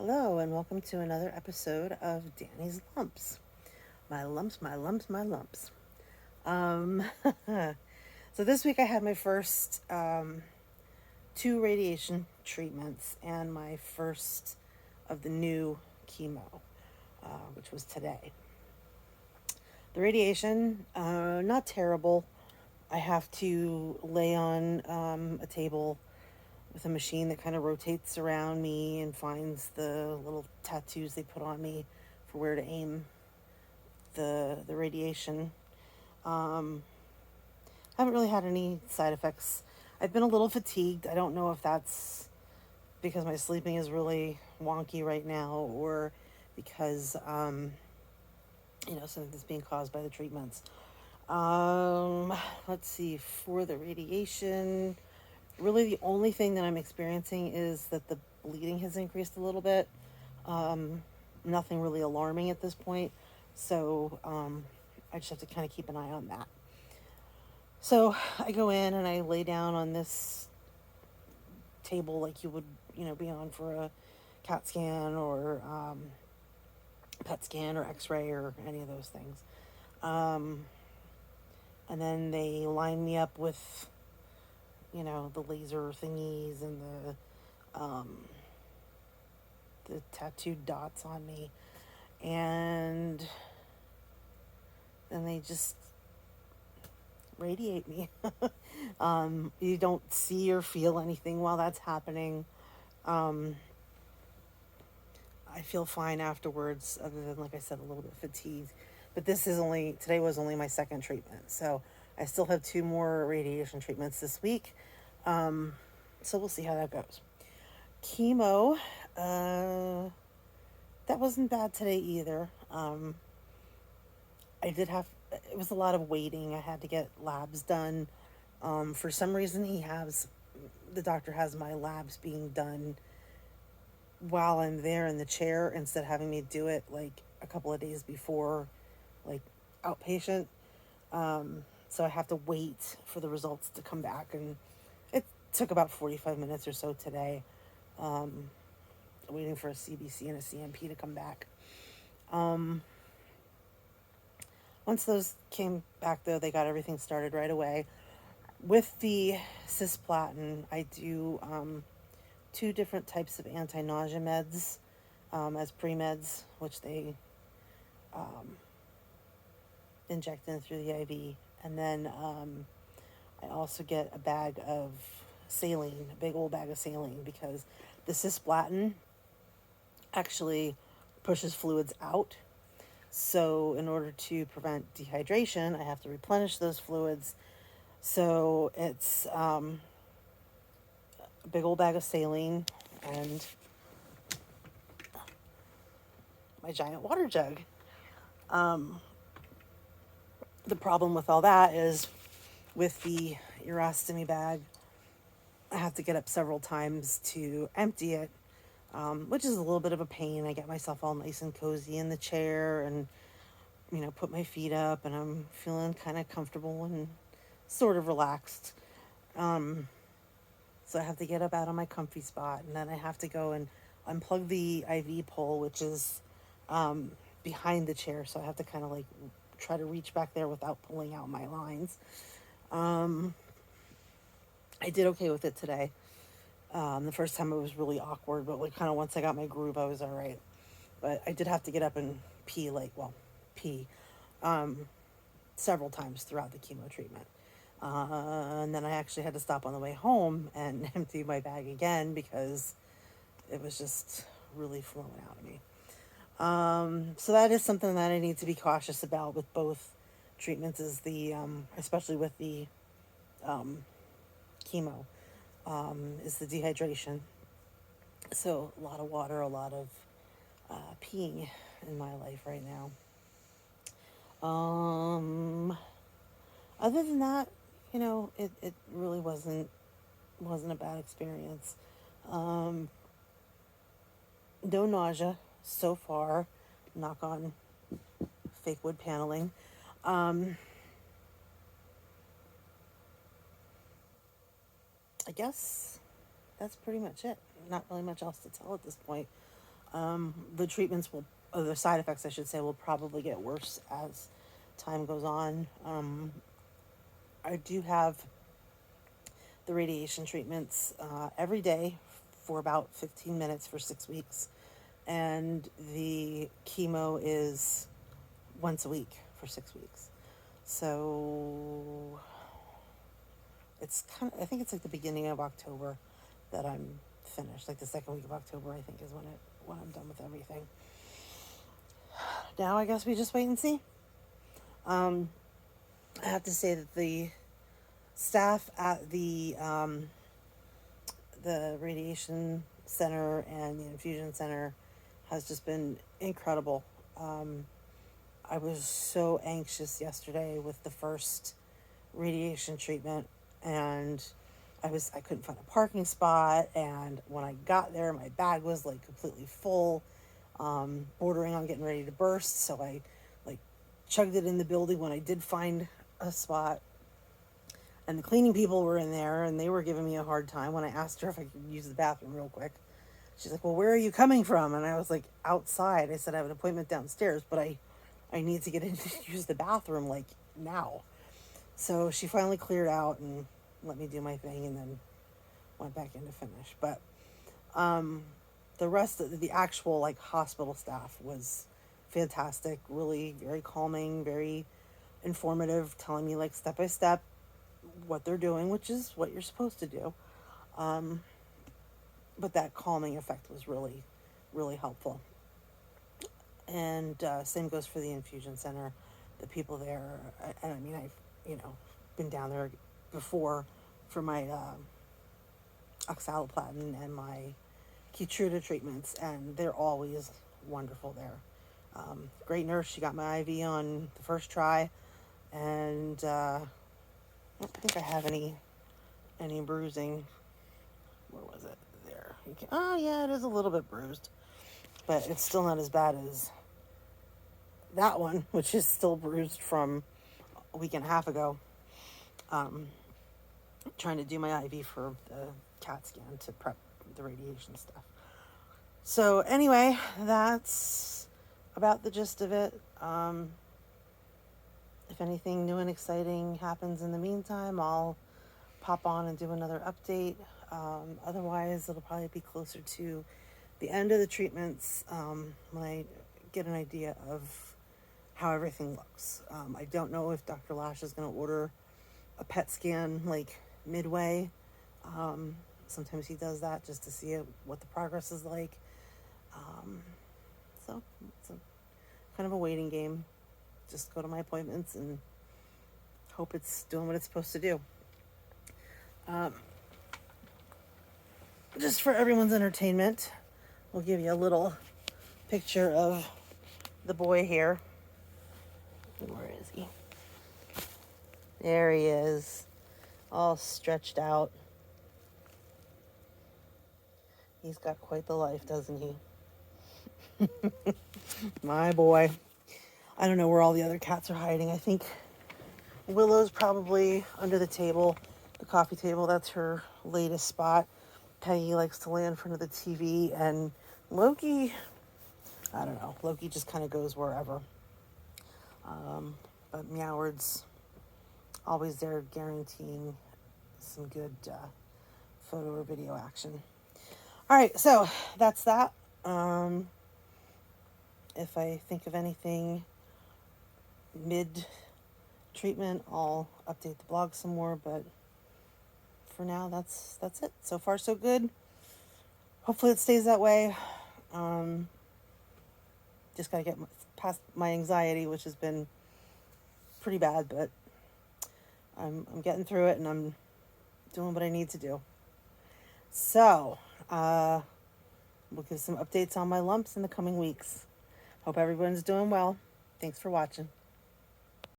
Hello, and welcome to another episode of Danny's Lumps. My lumps, my lumps, my lumps. Um, so this week I had my first two radiation treatments and my first of the new chemo, which was today. The radiation, not terrible. I have to lay on a table with a machine that kind of rotates around me and finds the little tattoos they put on me for where to aim the radiation. Um, haven't really had any side effects. I've been a little fatigued. I don't know if that's because my sleeping is really wonky right now or because something that's being caused by the treatments. Um, let's see, for the radiation, really the only thing that I'm experiencing is that the bleeding has increased a little bit. Um, Nothing really alarming at this point. So I just have to kind of keep an eye on that. So I go in and I lay down on this table like you would, be on for a CAT scan or PET scan or X-ray or any of those things. Um, and then they line me up with, the laser thingies and the tattooed dots on me, and then they just radiate me. You don't see or feel anything while that's happening. Um, I feel fine afterwards, other than, like I said, a little bit fatigued. But today was only my second treatment. So I still have two more radiation treatments this week. Um, so we'll see how that goes. Chemo, uh, that wasn't bad today either. It was a lot of waiting. I had to get labs done. For some reason, the doctor has my labs being done while I'm there in the chair instead of having me do it like a couple of days before, like outpatient. So I have to wait for the results to come back, and it took about 45 minutes or so today, um, waiting for a CBC and a CMP to come back. Um, Once those came back, though, they got everything started right away. With the cisplatin, I do two different types of anti-nausea meds as pre-meds, which they um, inject in through the IV. And then I also get a bag of saline, a big old bag of saline, because the cisplatin actually pushes fluids out. So, in order to prevent dehydration, I have to replenish those fluids. So, it's a big old bag of saline and my giant water jug. Um, the problem with all that is with the urostomy bag, I have to get up several times to empty it, which is a little bit of a pain. I get myself all nice and cozy in the chair and, put my feet up, and I'm feeling kind of comfortable and sort of relaxed. Um, so I have to get up out of my comfy spot, and then I have to go and unplug the IV pole, which is um, behind the chair. So I have to kind of like try to reach back there without pulling out my lines. Um, I did okay with it today. The first time it was really awkward, but like kind of once I got my groove, I was all right. But I did have to get up and pee um, several times throughout the chemo treatment. And then I actually had to stop on the way home and empty my bag again because it was just really flowing out of me. So that is something that I need to be cautious about with both treatments, is especially with the um, chemo, is the dehydration. So a lot of water, a lot of peeing in my life right now. Um, Other than that, it really wasn't a bad experience. Um, no nausea so far. Knock on fake wood paneling. Um, I guess that's pretty much it. Not really much else to tell at this point. The treatments will, the side effects, I should say, will probably get worse as time goes on. I do have the radiation treatments every day for about 15 minutes for 6 weeks. And the chemo is once a week for 6 weeks. So it's kind of, I think it's like the beginning of October that I'm finished. Like the second week of October, I think, is when I'm done with everything. Now I guess we just wait and see. I have to say that the staff at the radiation center and the infusion center has just been incredible. I was so anxious yesterday with the first radiation treatment, and I couldn't find a parking spot, and when I got there my bag was like completely full, bordering on getting ready to burst, so I like chugged it in the building when I did find a spot. And the cleaning people were in there, and they were giving me a hard time when I asked her if I could use the bathroom real quick. She's like, well, where are you coming from? And I was like, outside. I said, I have an appointment downstairs, but I need to get in to use the bathroom, like, now. So she finally cleared out and let me do my thing, and then went back in to finish. But the rest of the actual, like, hospital staff was fantastic, really very calming, very informative, telling me, like, step by step what they're doing, which is what you're supposed to do. But that calming effect was really, really helpful. And same goes for the infusion center. The people there, and I mean, I've, been down there before for my oxaliplatin and my Keytruda treatments, and they're always wonderful there. Great nurse. She got my IV on the first try, and I don't think I have any bruising. Where was it? There. Oh yeah, it is a little bit bruised, but it's still not as bad as that one, which is still bruised from a week and a half ago. Trying to do my IV for the CAT scan to prep the radiation stuff. So anyway, that's about the gist of it. If anything new and exciting happens in the meantime, I'll pop on and do another update. Otherwise, it'll probably be closer to the end of the treatments when I get an idea of how everything looks. I don't know if Dr. Lash is going to order a PET scan like midway. Sometimes he does that just to see what the progress is like. So it's kind of a waiting game. Just go to my appointments and hope it's doing what it's supposed to do. Just for everyone's entertainment, we'll give you a little picture of the boy here. Where is he? There he is, all stretched out. He's got quite the life, doesn't he? My boy. I don't know where all the other cats are hiding. I think Willow's probably under the table, the coffee table. That's her latest spot. Peggy likes to lay in front of the TV, and Loki, I don't know. Loki just kind of goes wherever. But Meoward's always there, guaranteeing some good photo or video action. All right, so that's that. If I think of anything mid-treatment, I'll update the blog some more, but for now, that's it. So far, so good. Hopefully it stays that way. Just gotta get past my anxiety, which has been pretty bad, but I'm getting through it, and I'm doing what I need to do. So, we'll give some updates on my lumps in the coming weeks. Hope everyone's doing well. Thanks for watching.